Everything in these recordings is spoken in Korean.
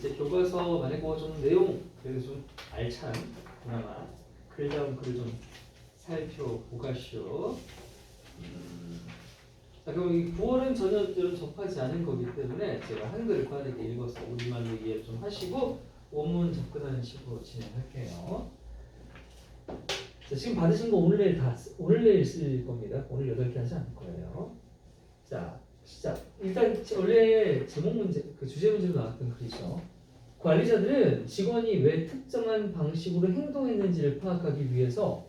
이제 교과서 만약 좀 내용 그래도 좀 알찬 그나마 글다운 글을 좀 살펴보가시오. 자, 그럼 이 9월은 전혀 접하지 않은 거기 때문에 제가 한글을 빠르게 읽어서 우리말로 이해 좀 하시고 원문 접근하는 식으로 진행할게요. 자, 지금 받으신 거 오늘 내일 쓸 겁니다. 오늘 8개 하지 않을 거예요. 자, 시작. 일단 원래 제목 문제, 그 주제 문제로 나왔던 글이죠. 관리자들은 직원이 왜 특정한 방식으로 행동했는지를 파악하기 위해서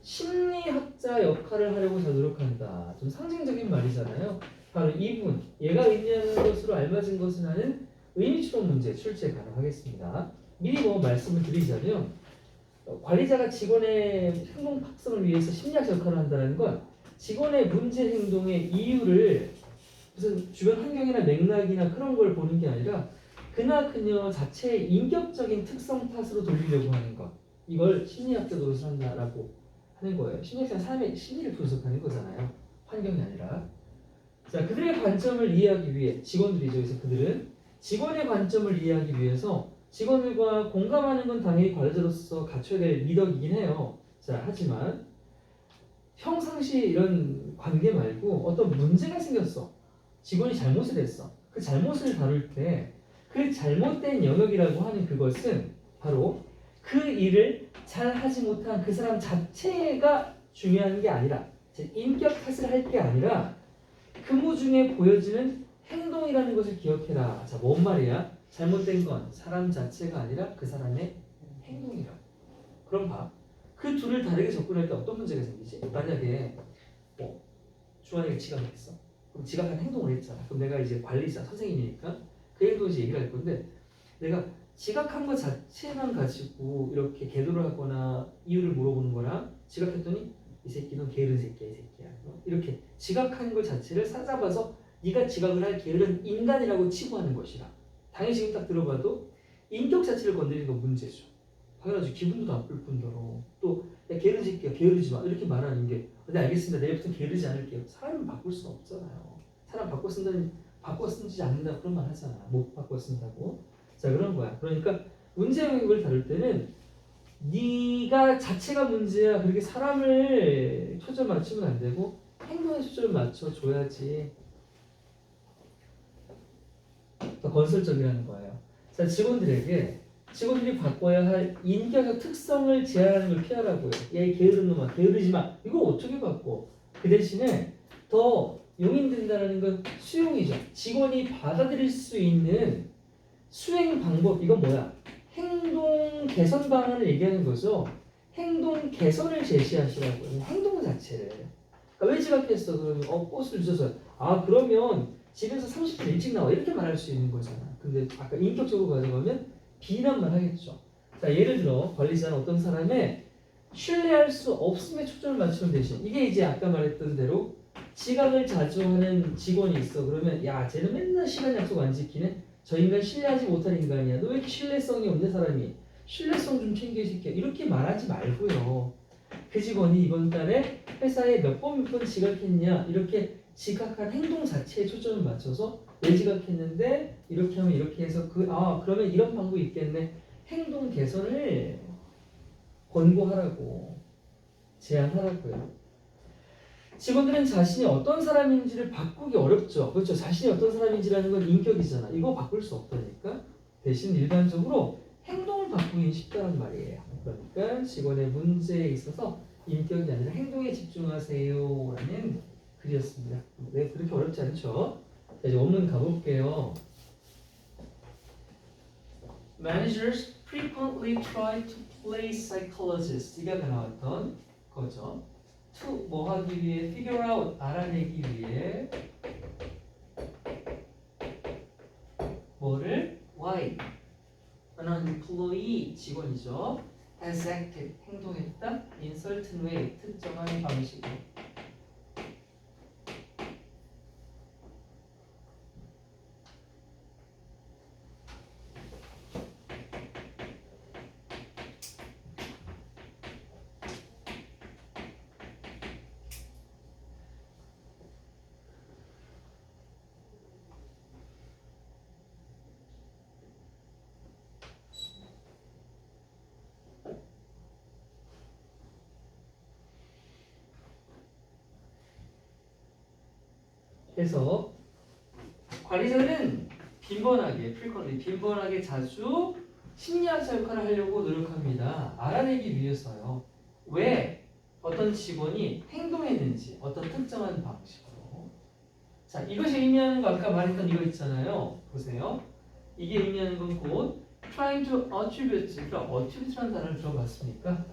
심리학자 역할을 하려고 잘 노력한다. 좀 상징적인 말이잖아요. 바로 이분, 얘가 의미하는 것으로 알맞은 것을 하는 의미 추론 문제 출제 가능하겠습니다. 미리 뭐 말씀을 드리자면 관리자가 직원의 행동 확성을 위해서 심리학 역할을 한다는 건 직원의 문제 행동의 이유를 무슨 주변 환경이나 맥락이나 그런 걸 보는 게 아니라 그나 그녀 자체의 인격적인 특성 탓으로 돌리려고 하는 것. 이걸 심리학자 노릇을 한다라고 하는 거예요. 심리학자는 사람의 심리를 분석하는 거잖아요. 환경이 아니라. 자, 그들의 관점을 이해하기 위해 직원들이죠. 그래서 그들은 직원의 관점을 이해하기 위해서 직원들과 공감하는 건 당연히 관리자로서 갖춰야 될 미덕이긴 해요. 자, 하지만 평상시 이런 관계 말고 어떤 문제가 생겼어. 직원이 잘못을 했어. 그 잘못을 다룰 때 그 잘못된 영역이라고 하는 그것은 바로 그 일을 잘 하지 못한 그 사람 자체가 중요한 게 아니라 인격 탓을 할 게 아니라 근무 중에 보여지는 행동이라는 것을 기억해라. 자, 뭔 말이야? 잘못된 건 사람 자체가 아니라 그 사람의 행동이라. 그럼 봐. 그 둘을 다르게 접근할 때 어떤 문제가 생기지? 만약에 주환이가 지각했어. 그럼 지각한 행동을 했잖아. 그럼 내가 이제 관리자, 선생님이니까 그 행동을 이제 얘기를 할 건데 내가 지각한 것 자체만 가지고 이렇게 계도를 하거나 이유를 물어보는 거랑 지각했더니 이 새끼 넌 게으른 새끼야, 이 새끼야. 이렇게 지각한 것 자체를 찾아봐서 네가 지각을 할 게으른 인간이라고 치부하는 것이라. 당연히 지금 딱 들어봐도 인격 자체를 건드리는 건 문제죠. 당연하지. 기분도 나쁠 뿐더러 또 야, 게으른 새끼야, 게으르지 마. 이렇게 말하는 게 근데 알겠습니다. 내일부터 게으르지 않을게요. 사람은 바꿀 수는 없잖아요. 사람 바꿔 쓰지 않는다 그런 말 하잖아. 못 바꿔 쓴다고. 자, 그런 거야. 그러니까 문제 영역을 다룰 때는 네가 자체가 문제야. 그렇게 사람을 초점 맞추면 안 되고 행동에 초점을 맞춰줘야지. 더 건설적이라는 거예요. 자, 직원들이 바꿔야 할 인격의 특성을 제한하는 걸 피하라고요. 얘 게으른 놈아, 게으르지 마. 이거 어떻게 바꿔? 그 대신에 더 용인된다는 건 수용이죠. 직원이 받아들일 수 있는 수행 방법. 이건 뭐야? 행동 개선 방안을 얘기하는 거죠. 행동 개선을 제시하시라고요. 행동 자체를. 그러니까 왜 지각했어? 그러면 버스를 늦어서. 아, 그러면 집에서 30분 일찍 나와. 이렇게 말할 수 있는 거잖아. 근데 아까 인격적으로 가져가면 비난만 하겠죠. 자, 예를 들어 관리자는 어떤 사람의 신뢰할 수 없음에 초점을 맞추는 대신 이게 이제 아까 말했던 대로 지각을 자주 하는 직원이 있어. 그러면 야, 쟤는 맨날 시간 약속 안 지키네. 저 인간 신뢰하지 못할 인간이야. 너 왜 이렇게 신뢰성이 없는 사람이? 신뢰성 좀 챙겨 이 새끼야. 이렇게 말하지 말고요. 그 직원이 이번 달에 회사에 몇 번 지각했냐 이렇게 지각한 행동 자체에 초점을 맞춰서 왜 지각했는데 이렇게 하면 이렇게 해서 그러면 이런 방법이 있겠네. 행동 개선을 권고하라고 제안하라고요. 직원들은 자신이 어떤 사람인지를 바꾸기 어렵죠. 그렇죠. 자신이 어떤 사람인지라는 건 인격이잖아. 이거 바꿀 수 없다니까. 대신 일반적으로 행동을 바꾸기 쉽다는 말이에요. 그러니까 직원의 문제에 있어서 인격이 아니라 행동에 집중하세요라는 글이었습니다. 네, 그렇게 어렵지 않죠. 자, 이제 원문 가볼게요. Managers frequently try to play psychologist. 이게 아까 나왔던 거죠. to 뭐 하기 위해 figure out 알아내기 위해 뭐를 why an employee 직원이죠. has acted 행동했다 in certain way 특정한 방식으로. 해서 관리자는 빈번하게 자주 심리학자 역할을 하려고 노력합니다. 알아내기 위해서요. 왜 어떤 직원이 행동했는지 어떤 특정한 방식으로. 자, 이것이 의미하는 거 아까 말했던 이거 있잖아요. 보세요. 이게 의미하는 건 곧 trying to attribute, 그러니까 attribute라는 단어를 들어봤습니까?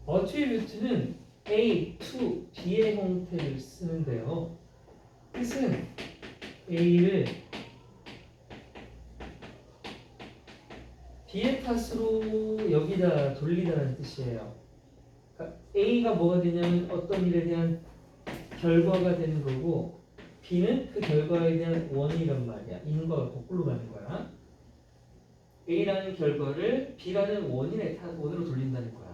attribute는 A to B의 형태를 쓰는데요. 뜻은 A를 B의 탓으로 여기다 돌리다는 뜻이에요. 그러니까 A가 뭐가 되냐면 어떤 일에 대한 결과가 되는 거고 B는 그 결과에 대한 원인이란 말이야. 인과가 거꾸로 가는 거야. A라는 결과를 B라는 원으로 돌린다는 거야.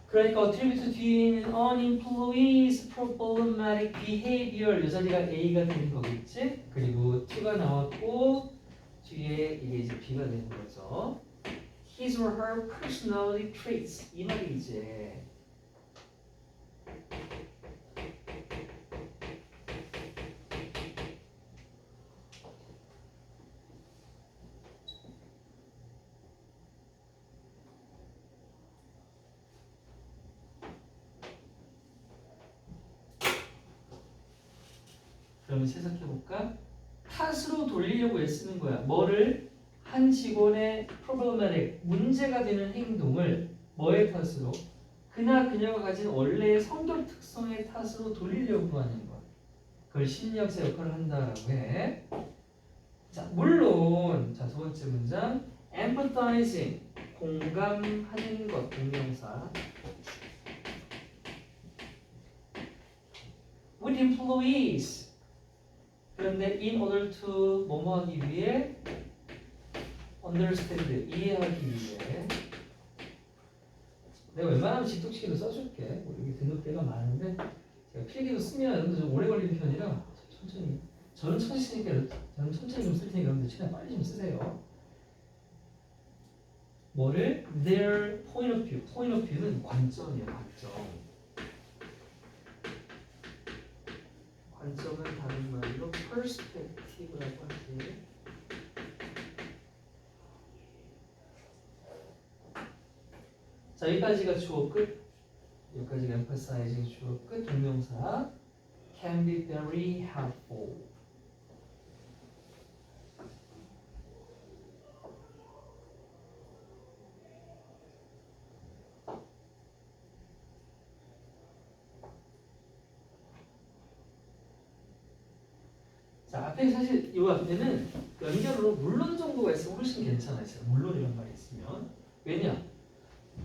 그러니까 attribute 뒤에 있는 an employee's problematic behavior 이 자리가 A가 되는 거겠지? 그리고 to가 나왔고 뒤에 이게 이제 B가 되는 거죠. His or her personality traits 이 말이 이제 그러면 해석해볼까? 탓으로 돌리려고 애쓰는 거야. 뭐를? 한 직원의 problematic, 문제가 되는 행동을 뭐의 탓으로? 그녀가 가진 원래의 성격 특성의 탓으로 돌리려고 하는 거야. 그걸 심리학자 역할을 한다라고 해. 자, 물론 자, 두 번째 문장 empathizing, 공감하는 것, 동명사 with employees 그런데 in order to 뭐뭐 하기 위해 understand 이해하기 위해 내가 웬만하면 직독치기로 써줄게. 여기 등급대가 많은데 제가 필기도 쓰면 좀 오래 걸리는 편이라 천천히 저는 천천히 쓰니까 저는 천천히 좀 쓸 테니까 여러분들 최대한 빨리 좀 쓰세요. 뭐를? their point of view. point of view는 관점이에요. 관점은 다른 말로 perspective라고 하지. 자, 여기까지가 주어 끝. 여기까지가 emphasizing 주어 끝. 동명사 can be very helpful. 자, 앞에 사실 이 앞에는 연결으로 물론 정도가 있으면 훨씬 괜찮아요. 물론이란 말이 있으면. 왜냐?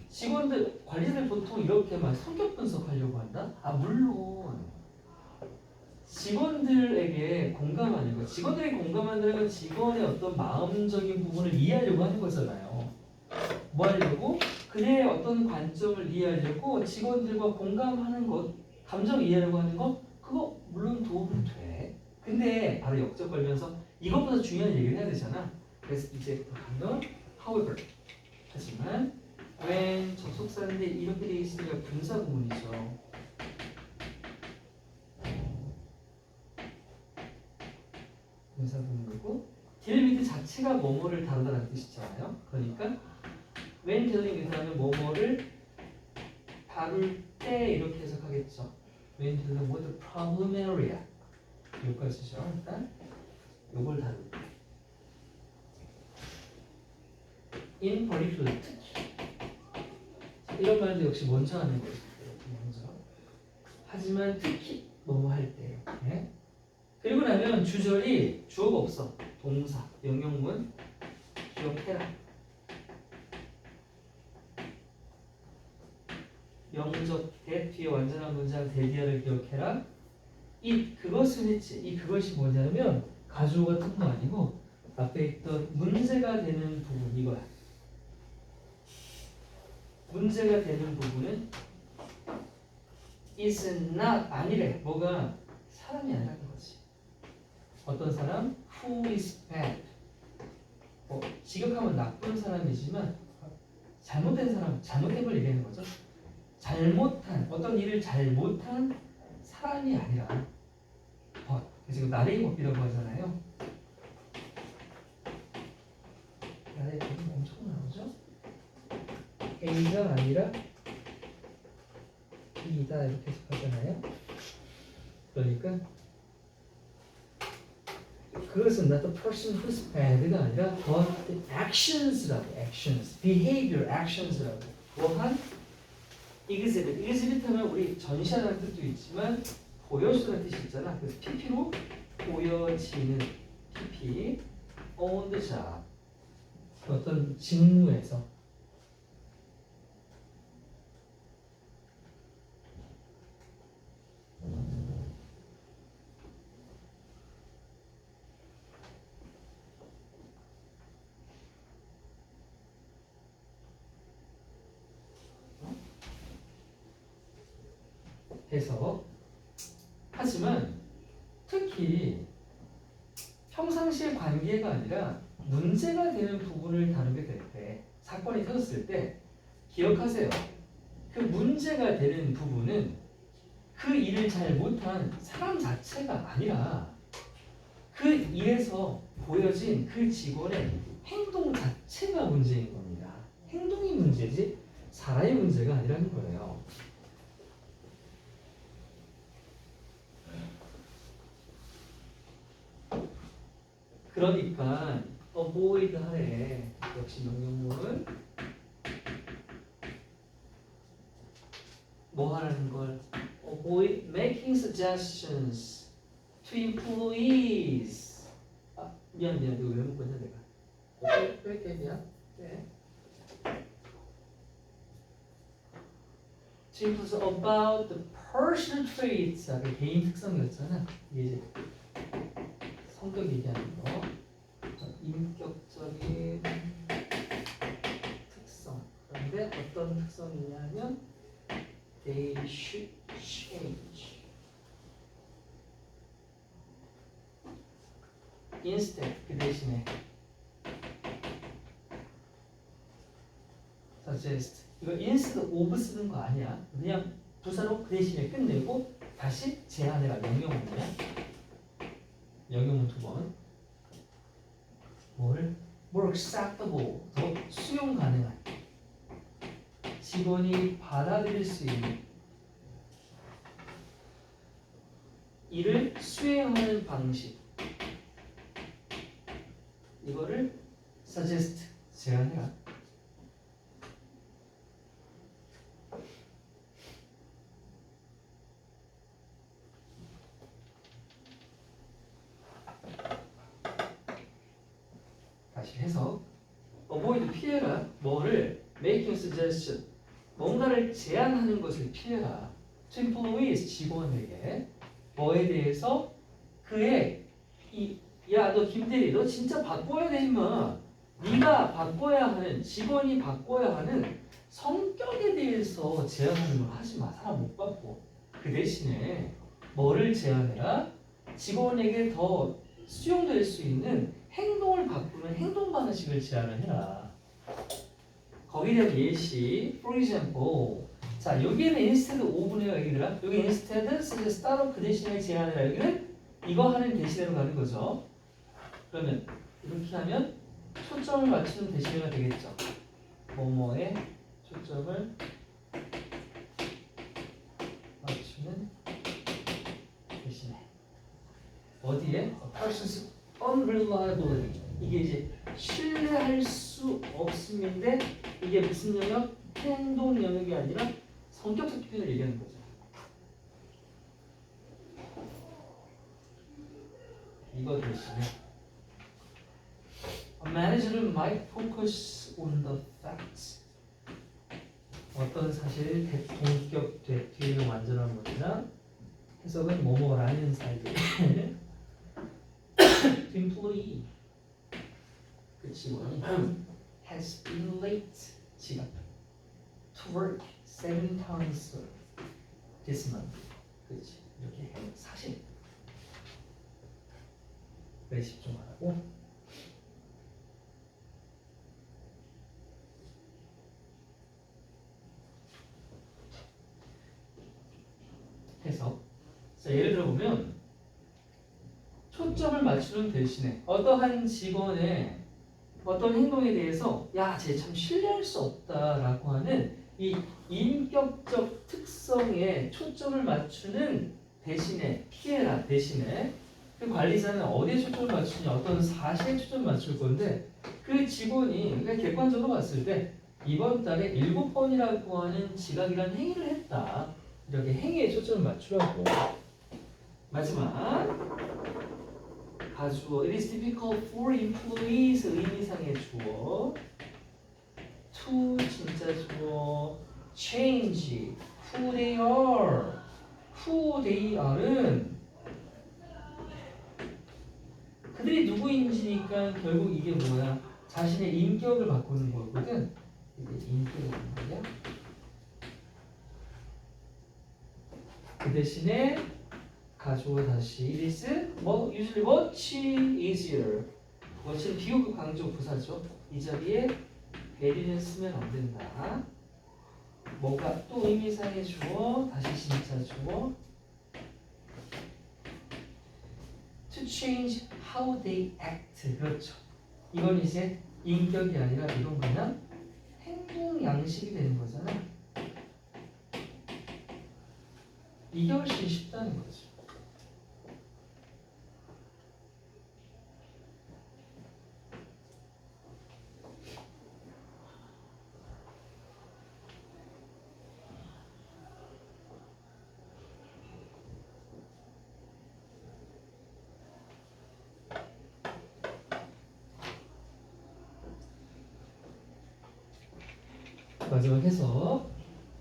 직원들, 관리자들 보통 이렇게 막 성격 분석하려고 한다? 아, 물론. 직원들에게 공감하는 거. 직원들에게 공감한다는 건 직원의 어떤 마음적인 부분을 이해하려고 하는 거잖아요. 뭐 하려고? 그의 어떤 관점을 이해하려고 직원들과 공감하는 것, 감정 이해하려고 하는 것, 그거 물론 도움이 돼. 근데 바로 역적 걸면서 이것보다 중요한 얘기를 해야 되잖아. 그래서 이제부터 가면 however 하지만 when 접속사인데 이렇게 되어 있으니까 분사 구문이죠. 분사 구문이고 deal with 자체가 뭐뭐를 다루다라는 뜻이잖아요. 그러니까 when dealing with 하면 뭐뭐를 다룰 때 이렇게 해석하겠죠. when dealing with the problem area 여기까지죠. 일단 요걸 다룰 때 in particular 특히 이런 말도 역시 먼저 하는 거예요. 먼저. 하지만 특히 뭐뭐 할 때. 네? 그리고 나면 주절이 주어가 없어. 동사, 명령문 기억해라. 영접 대 뒤에 완전한 문장 대디어를 기억해라. 이 그것은 했지. 이 그것이 뭐냐면 가주어 같은 거 아니고 앞에 있던 문제가 되는 부분 이거야. 문제가 되는 부분은 is not 아니래. 뭐가 사람이 아니라는 거지. 어떤 사람? Who is bad. 지극하면 나쁜 사람이지만 잘못된 사람, 잘못된 걸 얘기하는 거죠. 잘못한 어떤 일을 잘못한 사람이 아니라 그래서 나레이 법이라고 하잖아요. 나레이 법이 엄청 나오죠. A가 아니라 B다 이렇게 해석하잖아요. 그러니까 그것은 not the person who's bad가 아니라 but the actions라고 actions, behavior, actions라고 뭐한 exhibit, exhibit 하면 우리 전시하는 뜻도 있지만 보여주는 뜻이 있잖아. 그래서 PP로 보여지는 PP on the job 어떤 직무에서 해서 하지만 특히 평상시의 관계가 아니라 문제가 되는 부분을 다루게 될 때 사건이 터졌을 때 기억하세요. 그 문제가 되는 부분은 그 일을 잘 못한 사람 자체가 아니라 그 일에서 보여진 그 직원의 행동 자체가 문제인 겁니다. 행동이 문제지 사람의 문제가 아니라는 거예요. 그러니까 avoid 하래. 역시 명령문 뭐 하라는 걸 avoid making suggestions to employees. 미안 이거 왜 묶었냐 내가. 뺄게 미안. 네. To employees about the personal traits. 개인 특성이었잖아. 이게 이제 성격 얘기하는 거. 인격적인 특성. 그런데 어떤 특성이냐면 they should change. Instead 그 대신에 suggest 이거 instead of 쓰는 거 아니야. 그냥 부사로 그 대신에 끝내고 다시 제안해라. 명령문이야. 명령문 두 번. more acceptable 더 수용 가능한 직원이 받아들일 수 있는 이를 수행하는 방식 이거를 suggest 제안해라. 다시 해서 avoid 피해라. 뭐를 making suggestion 뭔가를 제안하는 것을 피해라. to employees 직원에게 뭐에 대해서 그의 야 너 김대리 너 진짜 바꿔야 돼 임마. 네가 바꿔야 하는 직원이 바꿔야 하는 성격에 대해서 제안하는 걸 하지 마. 사람 못 바꿔. 그 대신에 뭐를 제안해라? 직원에게 더 수용될 수 있는 행동을 바꾸는 행동 방식을 제안을 해라. 거기에 대한 예시, for example. 자, 여기에는 instead of네요, 여기들아. 여기 instead, suggest, 따로 그 대신에 제안해라. 여기는 이거 하는 대신으로 가는 거죠. 그러면 이렇게 하면 초점을 맞추는 대신어가 되겠죠. 뭐뭐에 초점을 맞추는 대신에 어디에? A person's unreliability. 이게 이제 신뢰할 수 없음인데 이게 무슨 영역? 행동 영역이 아니라 성격적 표현을 얘기하는 거죠. 이거 대신에 A manager might focus on the facts. 어떤 사실 동격 뒤에는 완전한 것이나 해석은 뭐뭐라는 사이에 to employee 그 직원이 has been late 지각 to work 7 times this month. 그렇지. 이렇게 사실. 그래 집중하라고. 해서 자, 예를 들어 보면 초점을 맞추는 대신에 어떠한 직원의 어떤 행동에 대해서 야, 쟤 참 신뢰할 수 없다라고 하는 이 인격적 특성에 초점을 맞추는 대신에 피해라 대신에 그 관리자는 어디에 초점을 맞추냐 어떤 사실에 초점을 맞출 건데 그 직원이 그냥 객관적으로 봤을 때 이번 달에 7번이라고 하는 지각이라는 행위를 했다. 이렇게 행위에 초점을 맞추라고. 마지막 가주어 It is difficult for employees 의미상의 주어 to 진짜 주어 change who they are who they are은 그들이 누구인지니까 결국 이게 뭐야 자신의 인격을 바꾸는 거거든. 이게 인격이 뭐야? 그 대신에 가주어 다시 it is usually much easier. much는 비교급 강조 부사죠. 이 자리에 very는 쓰면 안 된다. 뭐가 또 의미상의 주어 다시 진짜 주어 to change how they act. 그렇죠. 이건 이제 인격이 아니라 이건 그냥 행동 양식이 되는 거잖아. 이게 훨씬 쉽다는 거죠. 마지막 해석.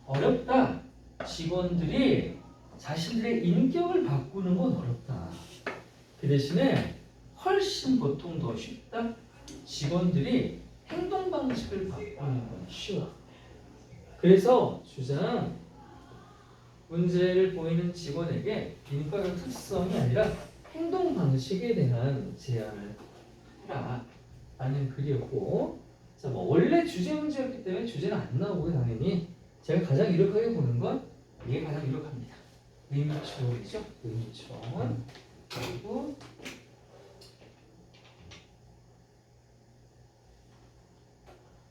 어렵다. 직원들이 자신들의 인격을 바꾸는 건 어렵다. 그 대신에 훨씬 보통 더 쉽다. 직원들이 행동 방식을 바꾸는 건 쉬워. 그래서 주장 문제를 보이는 직원에게 인격의 특성이 아니라 행동 방식에 대한 제안을 해라 라는 글이었고 자, 뭐 원래 주제 문제였기 때문에 주제는 안 나오고요. 당연히 제가 가장 유력하게 보는 건 이게 가장 유력합니다. 의미초이죠. 의미초. 그리고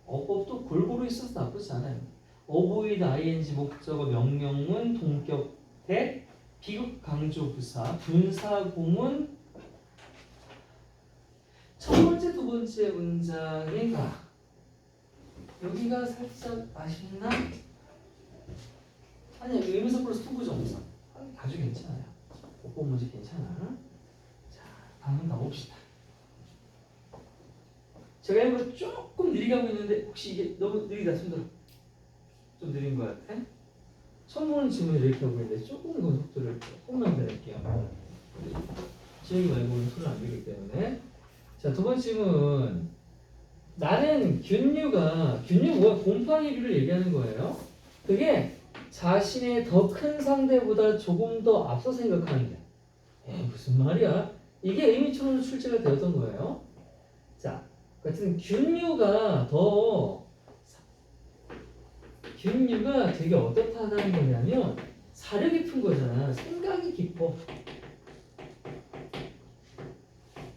어법도 골고루 있어서 나쁘지 않아요. 어보이드 ing 목적어 명령문 동격 대 비급 강조 부사 분사구문 첫 번째 두 번째 문장에 가 여기가 살짝 아쉽나? 아니야 의미사 플러스 투부정사 아주 괜찮아요. 어법 문제 괜찮아. 자 방금 가봅시다. 제가 일부러 조금 느리게 하고 있는데 혹시 이게 너무 느리다 손들어. 좀 느린 것 같아? 처음 보는 질문을 이렇게 하고 있는데 조금 더 속도를 조금만 내릴게요. 지우기 말고는 손을 안 들기 때문에. 자, 두 번째 질문. 나는 균류가 뭐야? 곰팡이류를 얘기하는 거예요. 그게 자신의 더 큰 상대보다 조금 더 앞서 생각하는 게. 무슨 말이야? 이게 의미처럼 출제가 되었던 거예요. 자, 같은 균류가 되게 어떻다는 거냐면 사려 깊은 거잖아. 생각이 깊어.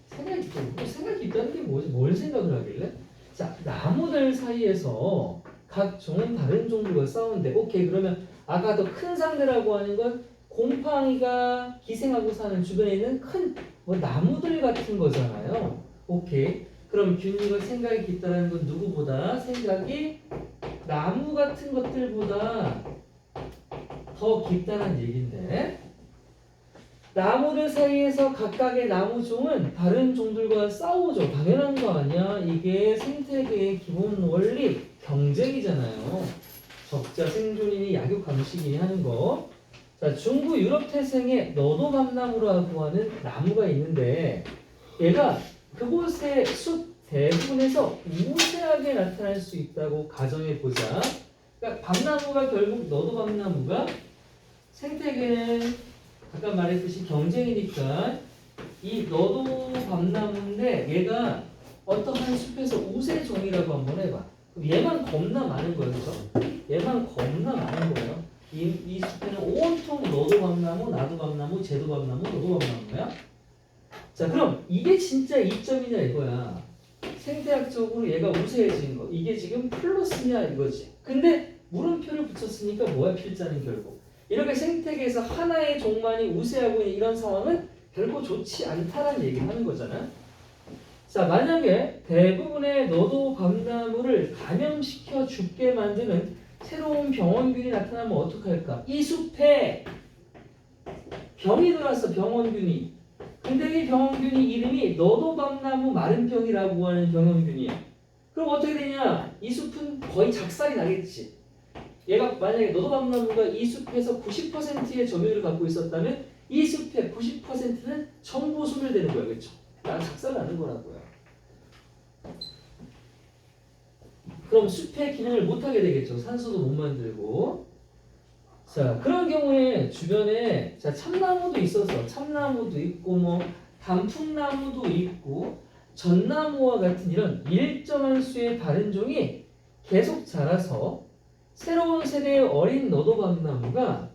생각이 깊다는 게 뭐지? 뭘 생각을 하길래? 자, 나무들 사이에서 각 종은 다른 종류가 싸우는데 오케이 그러면 아까 더 큰 상대라고 하는 건 곰팡이가 기생하고 사는 주변에 있는 큰 뭐 나무들 같은 거잖아요. 오케이 그럼 균류가 생각이 깊다는 건 누구보다 생각이 나무 같은 것들보다 더 깊다는 얘긴데 나무들 사이에서 각각의 나무종은 다른 종들과 싸우죠. 당연한 거 아니야. 이게 생태계의 기본 원리 경쟁이잖아요. 적자 생존이니 약육 감식이니 하는 거. 자, 중부 유럽 태생의 너도감나무라고 하는 나무가 있는데 얘가 그곳의 숲 대부분에서 우세하게 나타날 수 있다고 가정해 보자. 그러니까 밤나무가 결국 너도밤나무가 생태계는 아까 말했듯이 경쟁이니까 이 너도 밤나무인데 얘가 어떠한 숲에서 우세종이라고 한번 해봐. 그럼 얘만 겁나 많은 거예요, 그죠? 얘만 겁나 많은 거예요. 이 숲에는 온통 너도 밤나무, 나도 밤나무, 쟤도 밤나무, 너도 밤나무야. 자, 그럼 이게 진짜 이점이냐 이거야. 생태학적으로 얘가 우세해진 거. 이게 지금 플러스냐 이거지. 근데 물음표를 붙였으니까 뭐야 필자는 결국. 이렇게 생태계에서 하나의 종만이 우세하고 있는 이런 상황은 결코 좋지 않다라는 얘기를 하는 거잖아. 자, 만약에 대부분의 너도 밤나무를 감염시켜 죽게 만드는 새로운 병원균이 나타나면 어떡할까? 이 숲에 병이 들어왔어, 병원균이. 근데 이 병원균이 이름이 너도 밤나무 마른병이라고 하는 병원균이야. 그럼 어떻게 되냐? 이 숲은 거의 작살이 나겠지. 얘가 만약에 너도 밤나무가 이 숲에서 90%의 점유율을 갖고 있었다면 이 숲의 90%는 전부 소멸되는 거야, 그렇죠? 작살 나는 거라고요. 그럼 숲의 기능을 못하게 되겠죠. 산소도 못 만들고. 자, 그런 경우에 주변에 자 참나무도 있어서 참나무도 있고 뭐 단풍나무도 있고 전나무와 같은 이런 일정한 수의 다른 종이 계속 자라서 새로운 세대의 어린 너도밤나무가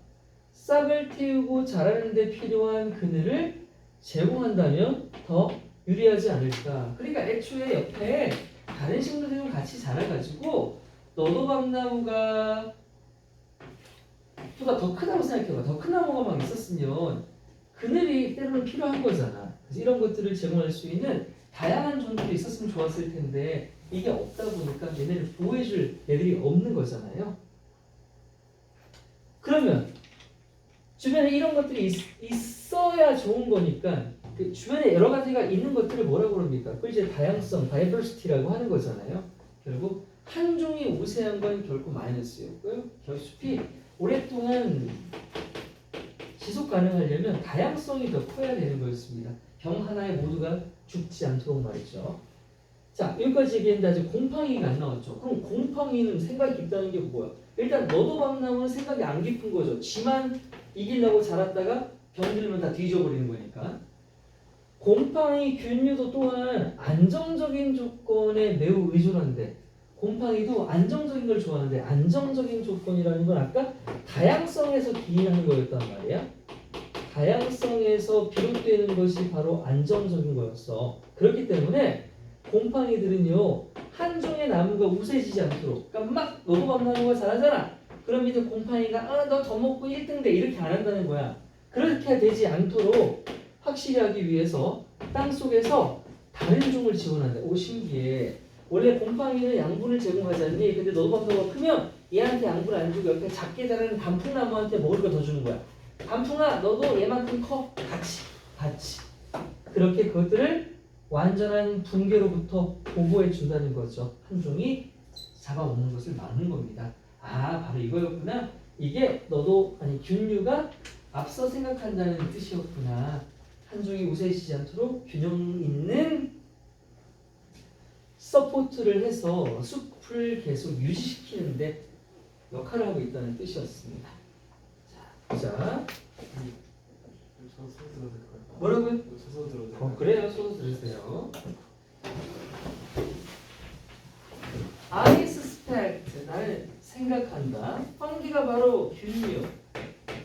싹을 틔우고 자라는 데 필요한 그늘을 제공한다면 더 유리하지 않을까. 그러니까 애초에 옆에 다른 식물들과 같이 자라가지고 너도밤나무가 보다 더 크다고 생각해봐. 더 큰 나무가 막 있었으면 그늘이 때로는 필요한 거잖아. 그래서 이런 것들을 제공할 수 있는 다양한 종들이 있었으면 좋았을 텐데 이게 없다 보니까 얘네를 보호해줄 애들이 없는 거잖아요. 그러면 주변에 이런 것들이 있어야 좋은 거니까 그 주변에 여러 가지가 있는 것들을 뭐라고 그럽니까? 그걸 이제 다양성, 다이버시티라고 하는 거잖아요. 결국 한 종이 우세한 건 결코 마이너스였고요. 숲이 오랫동안 지속 가능하려면 다양성이 더 커야 되는 거였습니다. 병 하나에 모두가 죽지 않도록 말이죠. 자, 여기까지 얘기했는데 아직 곰팡이가 안 나왔죠. 그럼 곰팡이는 생각이 깊다는 게 뭐야? 일단 너도밤나무는 생각이 안 깊은 거죠. 지만 이기려고 자랐다가 병들면 다 뒤져버리는 거니까. 곰팡이 균류도 또한 안정적인 조건에 매우 의존한데 곰팡이도 안정적인 걸 좋아하는데 안정적인 조건이라는 건 아까 다양성에서 기인하는 거였단 말이야. 다양성에서 비롯되는 것이 바로 안정적인 거였어. 그렇기 때문에 곰팡이들은요 한 종의 나무가 우세지지 않도록 그러니까 막 너도밤나무가 자라잖아. 그럼 이제 곰팡이가 너 더 먹고 1등 돼 이렇게 안 한다는 거야. 그렇게 되지 않도록 확실히 하기 위해서 땅속에서 다른 종을 지원한다. 오 신기해. 원래 곰팡이는 양분을 제공하지 않니? 근데 너도밤나무가 크면 얘한테 양분을 안 주고 옆에 작게 자라는 단풍나무한테 먹을 거 더 주는 거야. 단풍아 너도 얘만큼 커. 같이. 그렇게 그것들을 완전한 붕괴로부터 보호해 준다는 거죠. 한 종이 잡아먹는 것을 막는 겁니다. 아 바로 이거였구나. 이게 균류가 앞서 생각한다는 뜻이었구나. 한 종이 우세해지지 않도록 균형 있는 서포트를 해서 숲을 계속 유지시키는데 역할을 하고 있다는 뜻이었습니다. 자, 보자. 뭐라고요? 그래요. 소서 들으세요. I suspect, 나는 생각한다. 펑기가 바로 균류.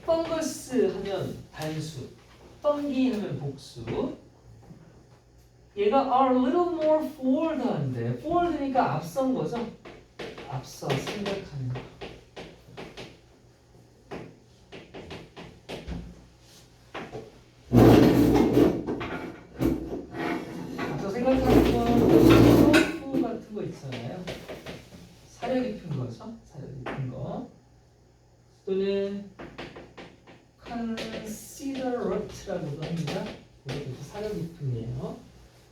펑거스 하면 단수. 펑기 하면 복수. 얘가 are a little more forward 한데 forward니까 앞선 거죠? 앞서 생각하는 거. 앞서 생각하는 건 소프 같은 거 있잖아요. 사려 깊은 거죠? 사려 깊은 거. 또는 considerate라고도 합니다. 이것도 사려 깊은이에요.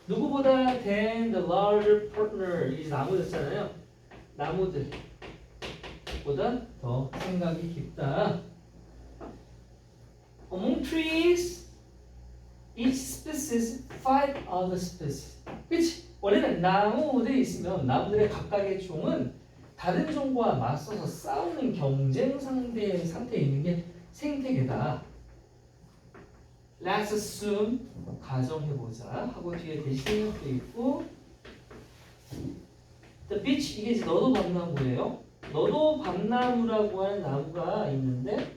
누구보다 than the larger partner. 이 나무였잖아요. 나무들보다 더 생각이 깊다. Among trees, each species fight other species. 그치? 원래는 나무들이 있으면 나무들의 각각의 종은 다른 종과 맞서서 싸우는 경쟁 상태에 있는 게 생태계다. Let's assume 가정해보자 하고 뒤에 대신형도 있고 The beech 이게 이제 너도 밤나무예요. 너도 밤나무라고 하는 나무가 있는데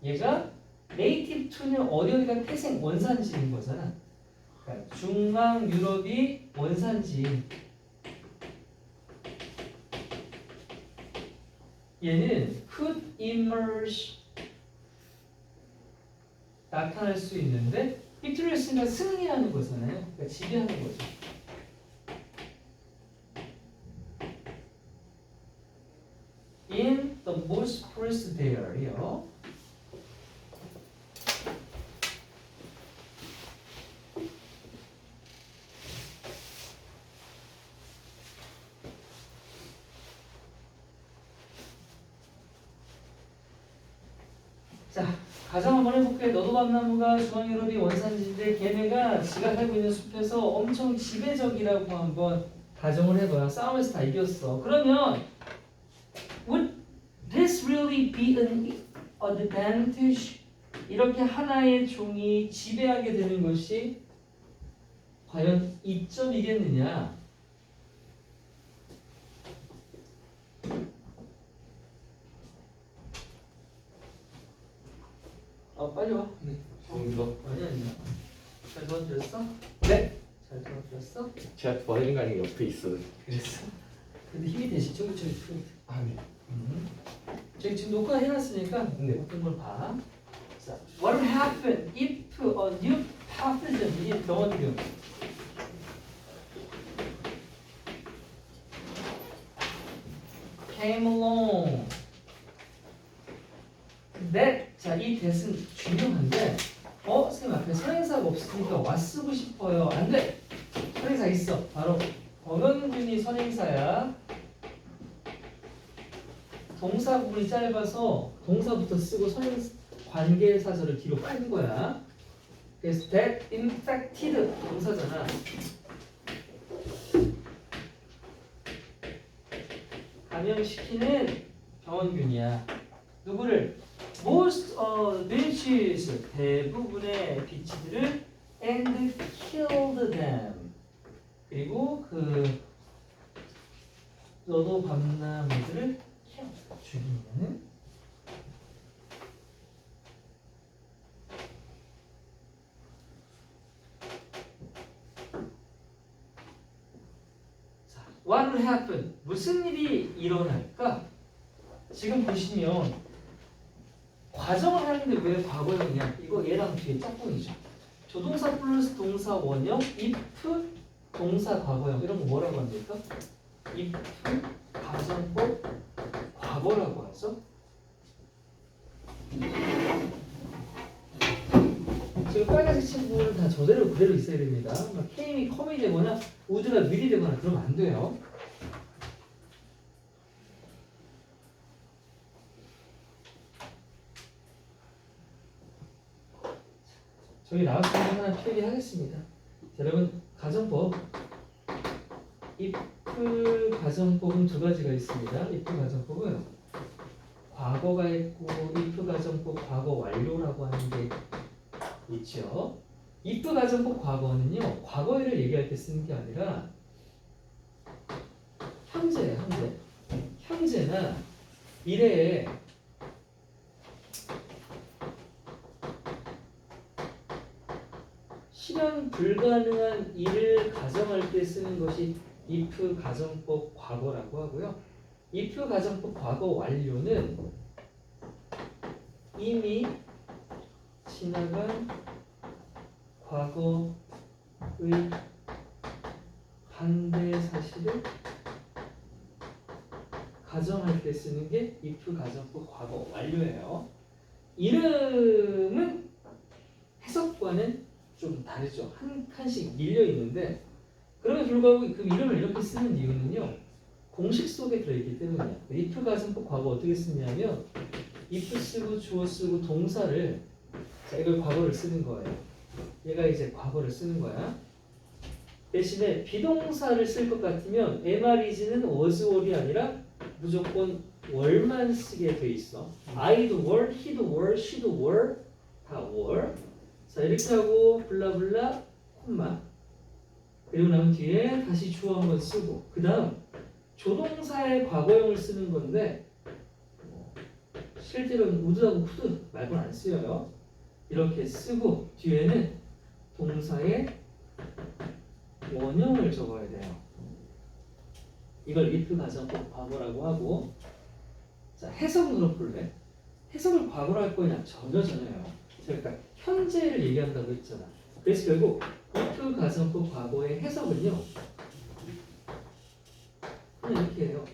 얘가 네이티브 투는 어디가 태생 원산지인 거잖아. 그러니까 중앙 유럽이 원산지인 얘는 could emerge 나타날 수 있는데 victorious가 승리하는 거잖아요. 그러니까 지배하는 거죠. In the most forest there요. 자, 가정 한번 해볼게. 너도 밤나무가 중앙유럽이 원산지인데 걔네가 지가 살고 있는 숲에서 엄청 지배적이라고 한번 가정을 해봐요. 싸움에서 다 이겼어. 그러면 would this really be an advantage? 이렇게 하나의 종이 지배하게 되는 것이 과연 이점이겠느냐? 빨리 와. 네. 이거 아니야. 잘 도와드렸어? 네. 잘 도와드렸어? 제가 도와드린 거 아니고 옆에 있어. 그랬어. 근데 힘이 되시 저기 프린트. 아 네. 저기 지금 녹화해놨으니까 네. 어떤 걸 봐. 자, what would happen if a new pathogen 이게 병원균 came along. that 자, 이 that은 중요한데 선생님 앞에 선행사가 없으니까 와 쓰고 싶어요. 안 돼. 선행사 있어. 바로 병원균이 선행사야. 동사 부분이 짧아서 동사부터 쓰고 관계사절을 뒤로 뺀 거야. 그래서 that infected 동사잖아. 감염시키는 병원균이야. 누구를? Most bitches 대부분의 비치들을 and killed them. 그리고 너도 밤나무들을 죽이는. 자, what will happen? 무슨 일이 일어날까? 지금 보시면 과정을 하는데 왜 과거형이냐? 이거 얘랑 뒤에 짝꿍이죠. 조동사 플러스 동사 원형, if 동사 과거형 이런 거 뭐라고 합니까? if 가정법 과거라고 하죠. 지금 빨간색 친구는 다 저대로 그대로 있어야 됩니다. 케임이 컴이 되거나 우드가 미리 되거나 그러면 안 돼요. 저기 나왔으면 하나 필기하겠습니다. 여러분 가정법 if 가정법은 두 가지가 있습니다. if 가정법은 과거가 있고 if 가정법 과거 완료라고 하는 게 있죠. if 가정법 과거는요 과거를 얘기할 때 쓰는 게 아니라 현재나 미래에 실현 불가능한 일을 가정할 때 쓰는 것이 if 가정법 과거라고 하고요. if 가정법 과거 완료는 이미 지나간 과거의 반대 사실을 가정할 때 쓰는 게 if 가정법 과거 완료예요. 이름은 해석과는 좀 다르죠. 한 칸씩 밀려 있는데 그럼에도 불구하고 그 이름을 이렇게 쓰는 이유는요. 공식 속에 들어있기 때문이야. if 가정법 과거 어떻게 쓰냐면 if 쓰고 주어 쓰고 동사를 자 이걸 과거를 쓰는 거예요. 얘가 이제 과거를 쓰는 거야. 대신에 비동사를 쓸 것 같으면 MR이지는 was or이 아니라 무조건 were만 쓰게 돼 있어. I도 were, he도 were, she도 were, 다 were. 자 이렇게 하고 블라블라 콤마. 그리고 나면 뒤에 다시 주어 한번 쓰고 그 다음 조동사의 과거형을 쓰는 건데 실제로는 would하고 could 말고는 안 쓰여요. 이렇게 쓰고 뒤에는 동사의 원형을 적어야 돼요. 이걸 if 가정법 과거라고 하고 자 해석은 그렇볼래? 해석을 과거로 할 거냐? 전혀요. 그러니까 현재를 얘기한다고 했잖아. 그래서 결국 if 가정법 과거의 해석은요. 그냥 이렇게 해요.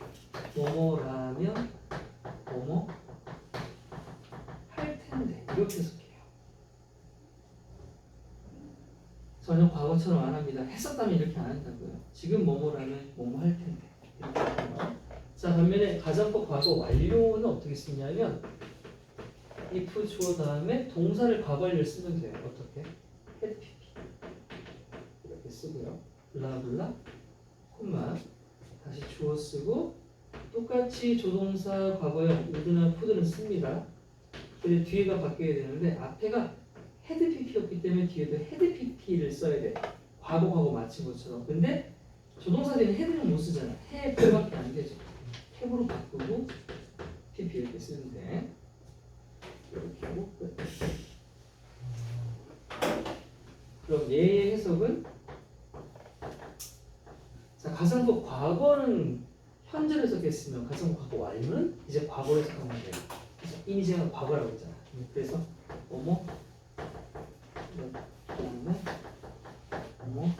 뭐뭐라면 뭐뭐 할 텐데 이렇게 해석해요. 전혀 과거처럼 안 합니다. 했었다면 이렇게 안 한다고요. 지금 뭐뭐라면 뭐뭐 할 텐데 이렇게 해요. 자 반면에 가정법 과거 완료는 어떻게 쓰냐면 if 주어 다음에 동사를 과거 완료를 쓰면 돼요. 어떻게? had pp 이렇게 쓰고요. 블라블라 콤마 다시 주어 쓰고 똑같이 조동사 과거형 would나 could는 씁니다. 근데 뒤에가 바뀌어야 되는데 앞에가 had pp였기 때문에 뒤에도 had pp를 써야 돼. 과거 맞힌 것처럼. 근데 조동사 뒤에 had는 못 쓰잖아. have밖에 안 되죠. have로 바꾸고 pp 이렇게 쓰는데 이렇게 하고 끝. 그럼 얘의 해석은 자 가상법 과거는 현재로 해석했으면 가상법 과거 완료는 이제 과거로 해석하면 돼요. 그래서 이미 제가 과거라고 했잖아. 그래서 뭐뭐 그다음에 뭐뭐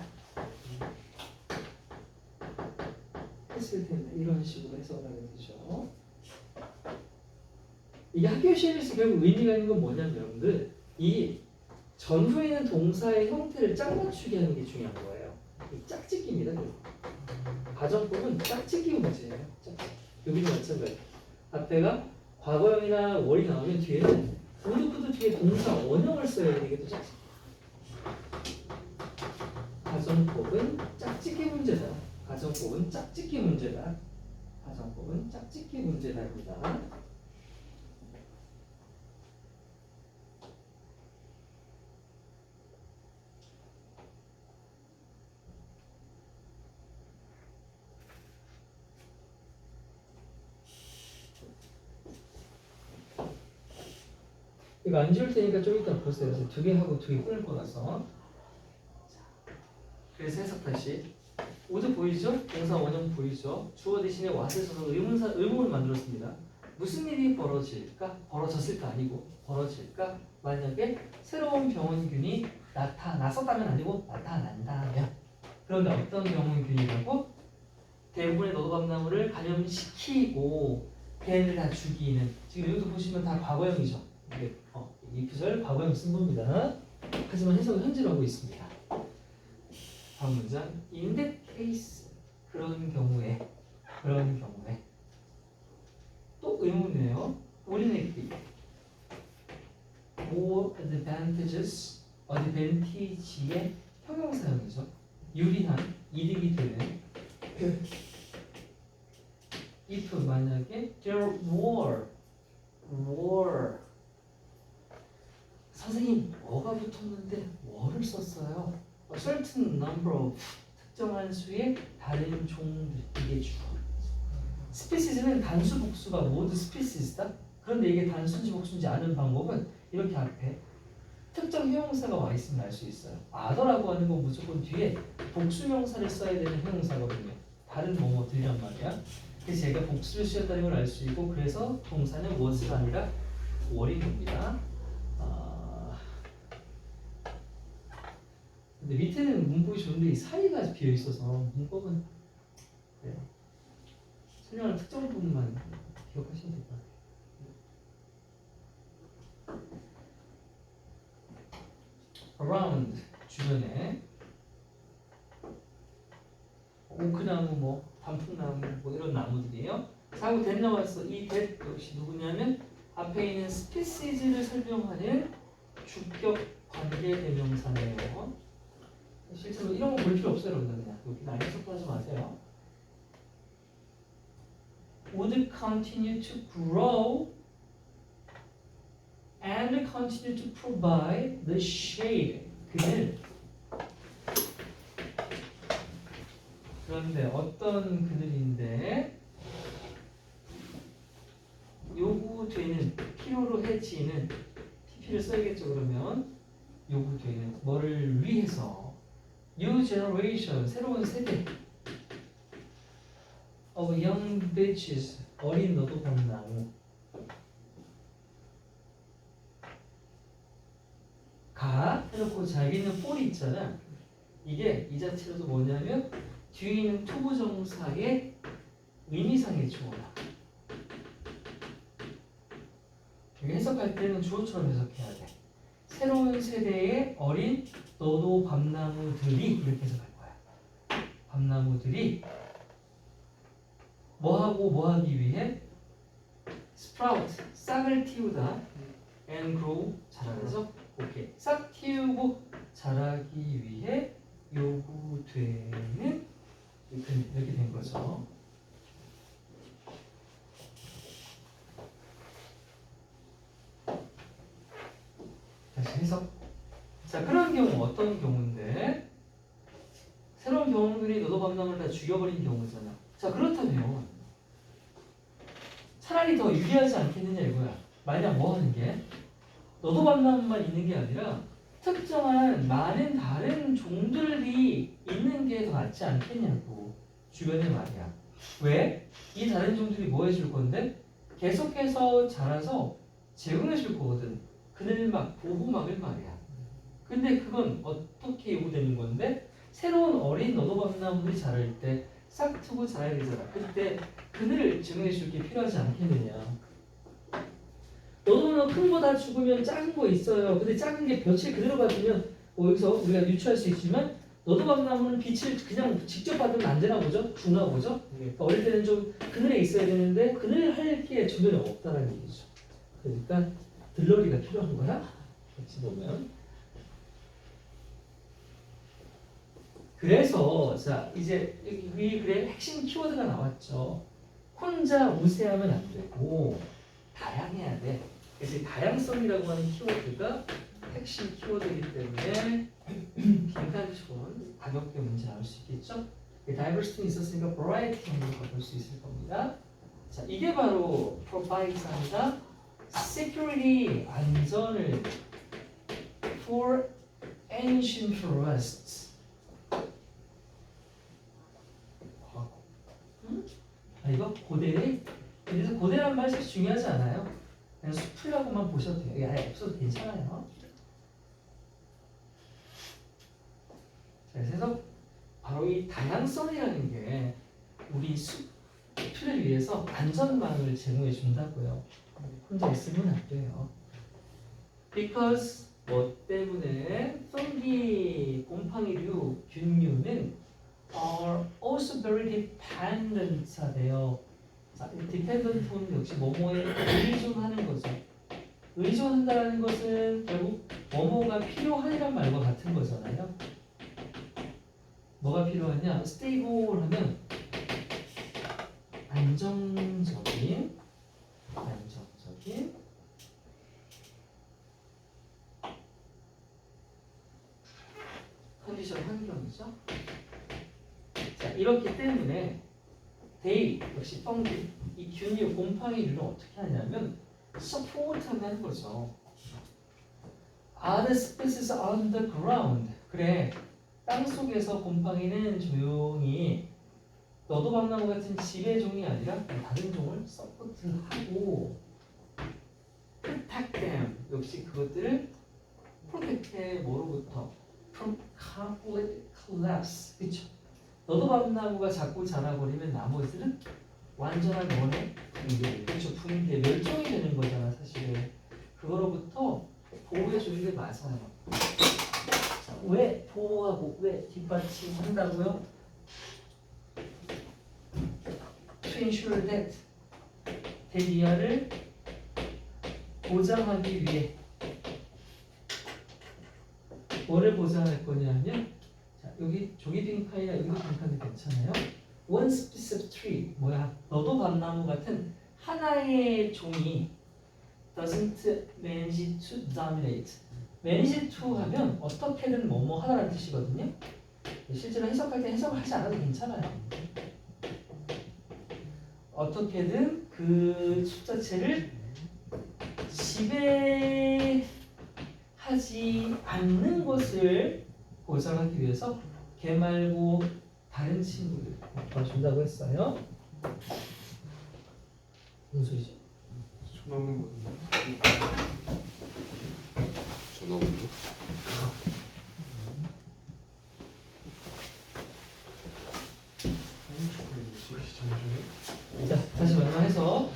했을 텐데 이런 식으로 해석하게 되죠. 이게 학교 시험에서 결국 의미가 있는 건 뭐냐면 여러분들 이 전후에 있는 동사의 형태를 짝 맞추게 하는 게 중요한 거예요. 이 짝짓기입니다. 가정법은 짝짓기 문제예요. 짝짓기. 여기도 마찬가지. 앞에가 과거형이나 월이 나오면 뒤에는 would 뒤에 동사 원형을 써야 돼. 이게 또 짝짓기. 가정법은 짝짓기 문제다. 가정법은 짝짓기 문제다. 가정법은 짝짓기 문제다입니다. 이거 안 지울 테니까 좀 이따 보세요. 두 개 하고 두 개 끊을 거라서. 그래서 해석 다시. would 보이죠? 동사 원형 보이죠? 주어 대신에 what을 써서 의문을 만들었습니다. 무슨 일이 벌어질까? 벌어졌을까 아니고 벌어질까? 만약에 새로운 병원균이 나섰다면 아니고 나타난다면 그런데 어떤 병원균이라고? 대부분의 너도감나무를 감염시키고 걔를 다 죽이는 지금 여기도 보시면 다 과거형이죠. 이게 이 구절 과거형 쓴 겁니다. 하지만 해석은 현재로 하고 있습니다. 다음 문장 in that case 그런 경우에 또 의문이에요. 우리는 more advantage의 형용사형이죠. 유리한 이득이 되는 if 만약에 there were 선생님 뭐가 붙었는데 뭐를 썼어요? A certain number of 특정한 수의 다른 종들 이게 주어. 스피시즈는 단수 복수가 모두 스피시즈다. 그런데 이게 단수인지 복수인지 아는 방법은 이렇게 앞에 특정 형용사가 와 있으면 알 수 있어요. other라고 하는 건 무조건 뒤에 복수명사를 써야 되는 형용사거든요. 다른 뭐뭐들이란 말이야. 그래서 제가 복수를 쓰였다는 걸 알 수 있고 그래서 동사는 was가 아니라 were인 겁니다. 근데 밑에는 문법이 좋은데 이 사이가 비어 있어서 문법은 네. 설명하는 특정 부분만 기억하시면 될 것 같아요. around 주변에 오크나무 뭐 단풍나무 뭐 이런 나무들이에요. 사고 that 나왔어. 이 that 역시 누구냐면 앞에 있는 스피시즈를 설명하는 주격 관계 대명사네요. 실제로 이런 거 볼 필요 없어요, 여러분들. 그냥 여기 나이 섞어하지 마세요. would continue to grow and continue to provide the shade. 그늘. 그런데 어떤 그늘인데 요구되는 필요로 해지는 PP를 써야겠죠. 그러면 요구되는 뭐를 위해서 New generation 새로운 세대 of young beeches 어린 너도밤나무 가 해놓고 자기는 폴이 있잖아. 이게 이 자체로도 뭐냐면 뒤에 있는 투부정사의 의미상의 주어다. 해석할 때는 주어처럼 해석해야 돼. 새로운 세대의 어린 너도 밤나무들이 이렇게 해석할 거야. 밤나무들이 뭐하고 뭐하기 위해 sprout 싹을 틔우다 and grow 자라서 오케이 싹 틔우고 자라기 위해 요구되는 이렇게 된 거죠. 다시 해석. 자, 그런 경우 어떤 경우인데 새로운 경우들이 너도 밤나무를 다 죽여버린 경우잖아. 자, 그렇다면 차라리 더 유리하지 않겠느냐 이거야. 만약 뭐 하는 게 너도 밤나무만 있는 게 아니라 특정한 많은 다른 종들이 있는 게 더 낫지 않겠냐고 주변에 말이야. 왜? 이 다른 종들이 뭐 해줄 건데 계속해서 자라서 제공해 줄 거거든. 그늘막, 보호막을 말이야. 근데 그건 어떻게 요구되는 건데 새로운 어린 너도밤나무들이 자랄 때 싹 트고 자라야 되잖아. 그때 그늘을 제공해 줄 게 필요하지 않겠느냐. 너도는 큰 거 다 죽으면 작은 거 있어요. 근데 작은 게 볕을 그대로 받으면 여기서 우리가 유추할 수 있지만 너도밤나무는 빛을 그냥 직접 받으면 안 되나 보죠? 주나 보죠? 그러니까 어릴 때는 좀 그늘에 있어야 되는데 그늘 할 게 주변에 없다는 얘기죠. 그러니까 들러리가 필요한 거야. 같이 보면. 그래서 자 이제 이 글의 핵심 키워드가 나왔죠. 혼자 우세하면 안 되고 다양해야 돼. 그래서 이 다양성이라고 하는 키워드가 핵심 키워드이기 때문에 빈칸촌 가볍게 문제 나올 수 있겠죠. 다이버시티는 있었으니까 variety로 바꿀 수 있을 겁니다. 자 이게 바로 provide입니다. security 안전을 for ancient forests. 이거 고대. 그래서 고대란 말 사실 중요하지 않아요. 그냥 숲이라고만 보셔도 돼요. 아예 없어도 괜찮아요. 자, 그래서 바로 이 다양성이라는 게 우리 숲을 위해서 안전망을 제공해 준다고요. 혼자 있으면 안 돼요. Because 뭐 때문에 fungi, 곰팡이류, 균류는 are also very dependent하대요. 자, dependent은 역시 뭐뭐에 의존하는 거죠. 의존한다는 것은 결국 뭐뭐가 필요하니란 말과 같은 거잖아요. 뭐가 필요하냐? stable 하면 안정적인 컨디션 환경이죠. 자, 이렇기 때문에 데이 역시 펑기 이 균류 곰팡이류는 어떻게 하냐면 support하는 거죠. Other species on the ground. 그래 땅 속에서 곰팡이는 조용히 너도 밤나무 같은 지배종이 아니라 다른 종을 서포트하고 protect them 역시 그것들을 protect해 뭐로부터 from complete collapse. 그쵸? 너도 밤나무가 자꾸 자라버리면 나머지들은 완전한 원의 붕괴, 그렇죠? 붕괴, 멸종이 되는 거잖아 사실은. 그거로부터 보호해주는 게 맞아요. 자, 왜 보호하고 왜 뒷받침한다고요? To ensure that 대기아를 보장하기 위해 뭐를 보장할 거냐면 자, 여기 종이 빈칸이나 여기도 빈칸도 괜찮아요. One specific tree 뭐야? 너도 밤나무 같은 하나의 종이 doesn't manage to dominate. manage to 하면 어떻게든 뭐뭐 하다라는 뜻이거든요. 실제로 해석할 때 해석을 하지 않아도 괜찮아요. 어떻게든 그 숫자체를 지배하지 않는 것을 보장하기 위해서 걔 말고 다른 친구를 바꿔준다고 했어요. 무슨 소리지? 소나무 거. 전화번호. 자, 다시 말씀해서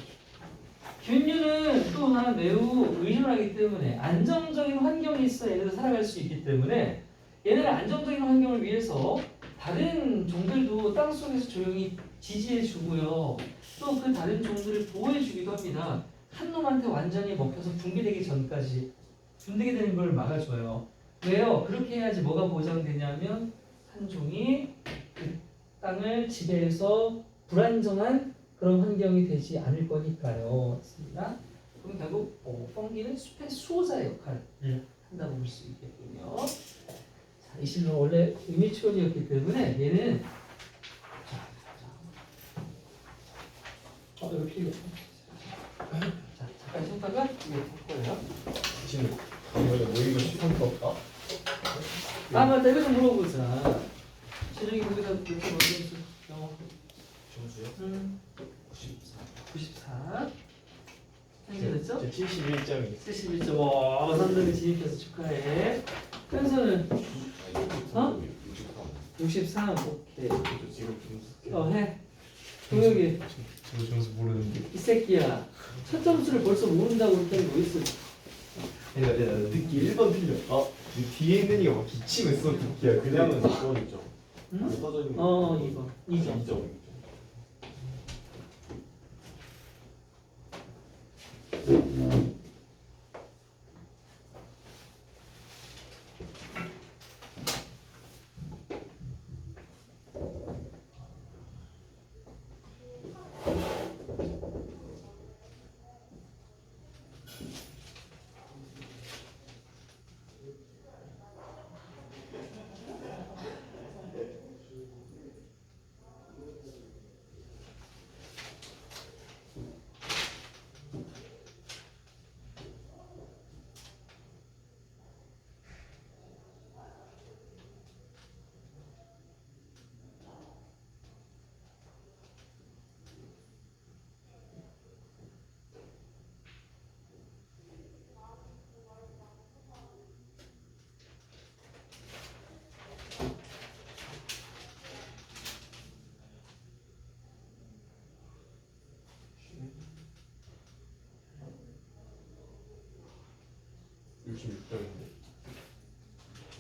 균류는 또한 매우 의존하기 때문에 안정적인 환경이 있어 얘네들 살아갈 수 있기 때문에 얘네를 안정적인 환경을 위해서 다른 종들도 땅속에서 조용히 지지해주고요. 또 그 다른 종들을 보호해주기도 합니다. 한 놈한테 완전히 먹혀서 붕괴되기 전까지 붕괴되게 되는 걸 막아줘요. 왜요? 그렇게 해야지 뭐가 보장되냐면 한 종이 그 땅을 지배해서 불안정한 그런 환경이 되지 않을 거니까요. 맞습니다. 그럼 결국 펑기는 숲의 수호자 역할을 한다고 볼 수 있겠군요. 자, 이 실은 원래 의미초원이었기 때문에 얘는 이렇게 자, 잠깐 쉬었다가 이거 볼 거예요. 지금 모의고 시험 없다? 아 맞다, 이거 좀 물어보자. 최종이 거기다 이렇게 먼저 영어 점수요? 94 현재 됐죠? 71점이 71점. 와, 선생님 진입해서 축하해. 현서는 63. 오케이. 지금 점수 해. 동혁이 저 점수 모르는데. 이 새끼야. 첫 점수를 벌써 모른다고 했더니 뭐 있어? 내가 듣기 1번 틀렸다. 그 뒤에 있는 이가 막 기침했어 듣기야. 그냥은 2번이죠. 응? 써져 있는 2번. 2점. 2점.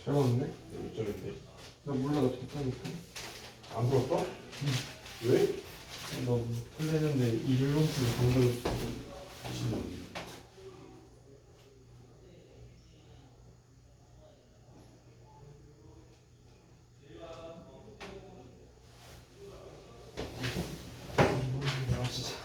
잘 맞네? 6점인데. 나 몰라, 나 됐다니까. 안 풀었어? 왜? 나 풀렸는데 일론풀 방금 진짜.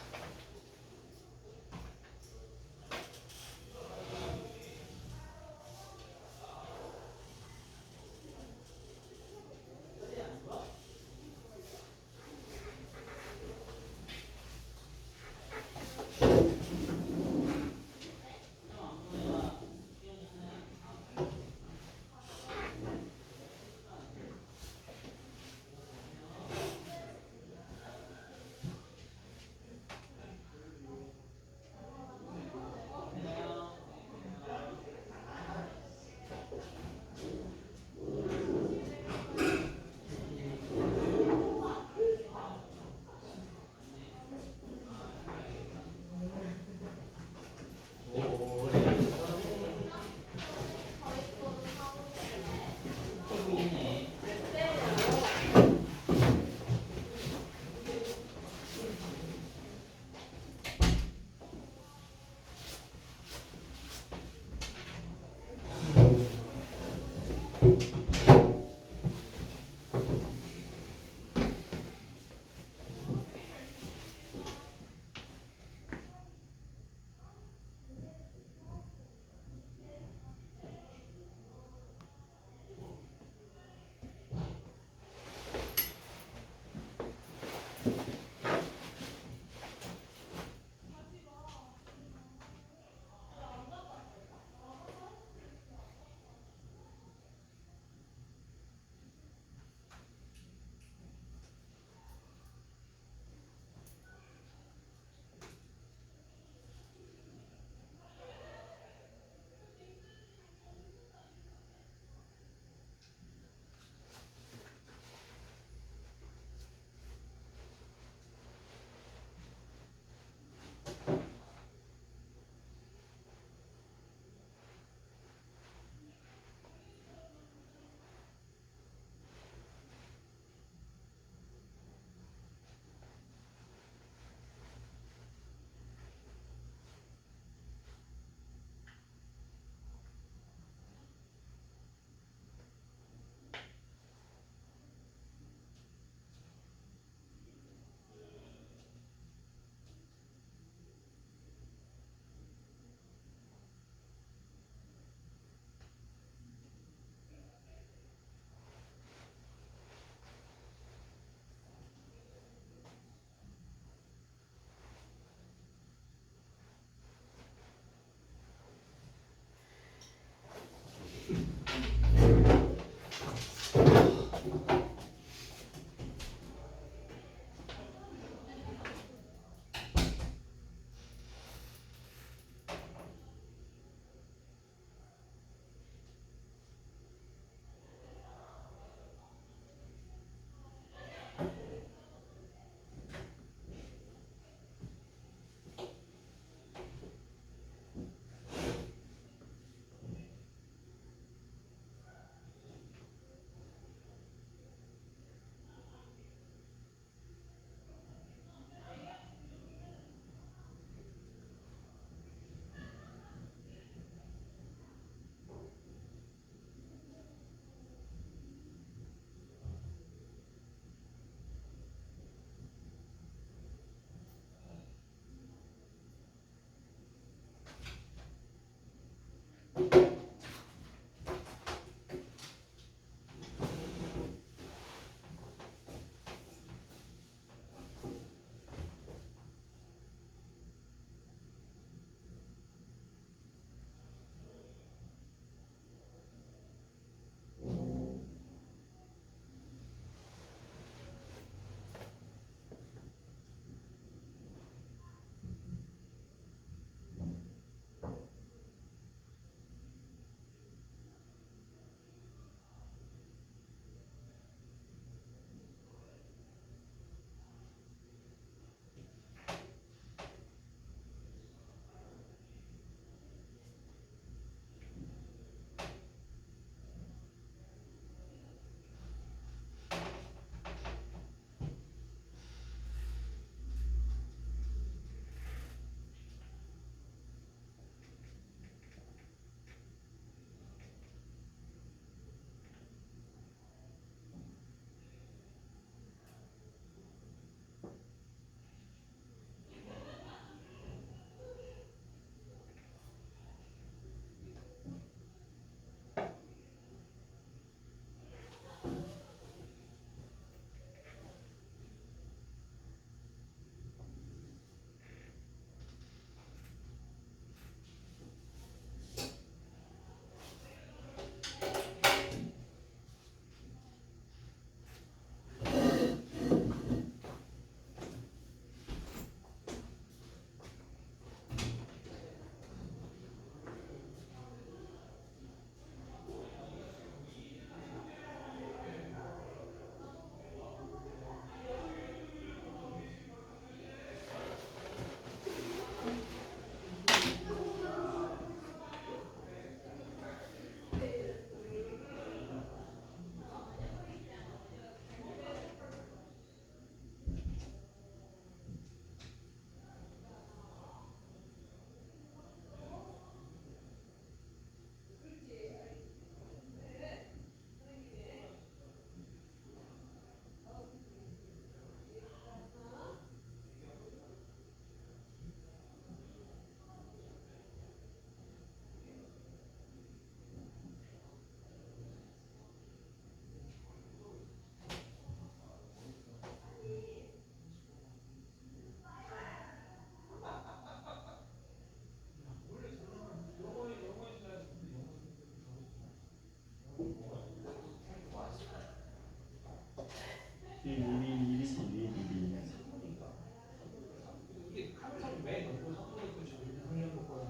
이게 항상 매 넣고 섞어놓고 지금 훈련 먹거나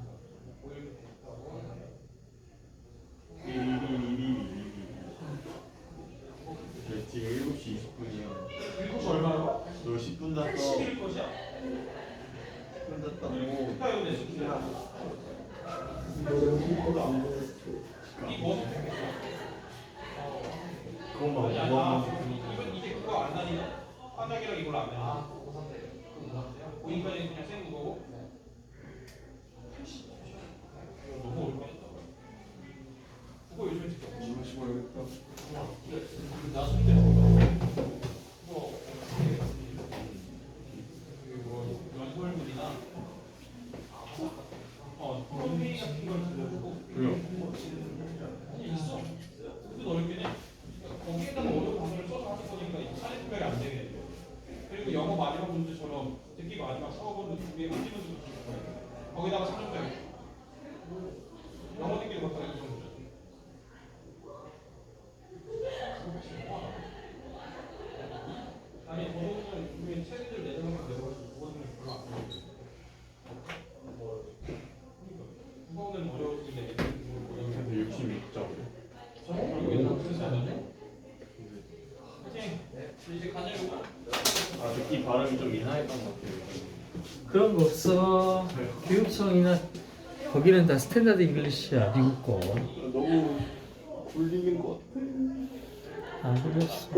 뭐 이렇게 됐다고. 지금 7시 20분이야. 7시 얼마요? 너 10분 잤어. 11 것이야? 10분 잤다고. 축하해요, 내 숙제야. 이 뭐? 그것만 야, 그것만. 이건 이제 그거 안 나뉘나? 화작이랑 이걸로 안 나뉘나? 보니까는 그냥 센 거고. 너무 어렵다. 그거 요즘에 진짜 마시고 와야겠다. 나 숙제 그거 뭐 연설문이나 그런 회의 같은 걸 들려주고 그래요? 있어. 그것도 어렵긴 해. 거기에다가 어려운 단어를 써서 하는 거니까 이거 사례 구별이 안 되게. 그리고 영어 마지막 문제처럼 듣기 마지막 사고는 두 개만 찍어주고 줄 거예요. 거기다가 3점짜리. 영어 듣기도 갖다가 이거 문제. 아니 저는 우리 책들 내려놓고 내려가지고 그거는 별로 안 보여요. 그거는 어려우신데 근데 66점이야. 저는 결국에 다 그러지 않았네. 파이팅. 이제 가자고. 아, 듣기 발음이 좀 이상했던 것 같아요. 그런 거 없어. 교육청이나 거기는 다 스탠다드 잉글리시야 미국 거. 너무 굴리는 것 같아. 안 그랬어.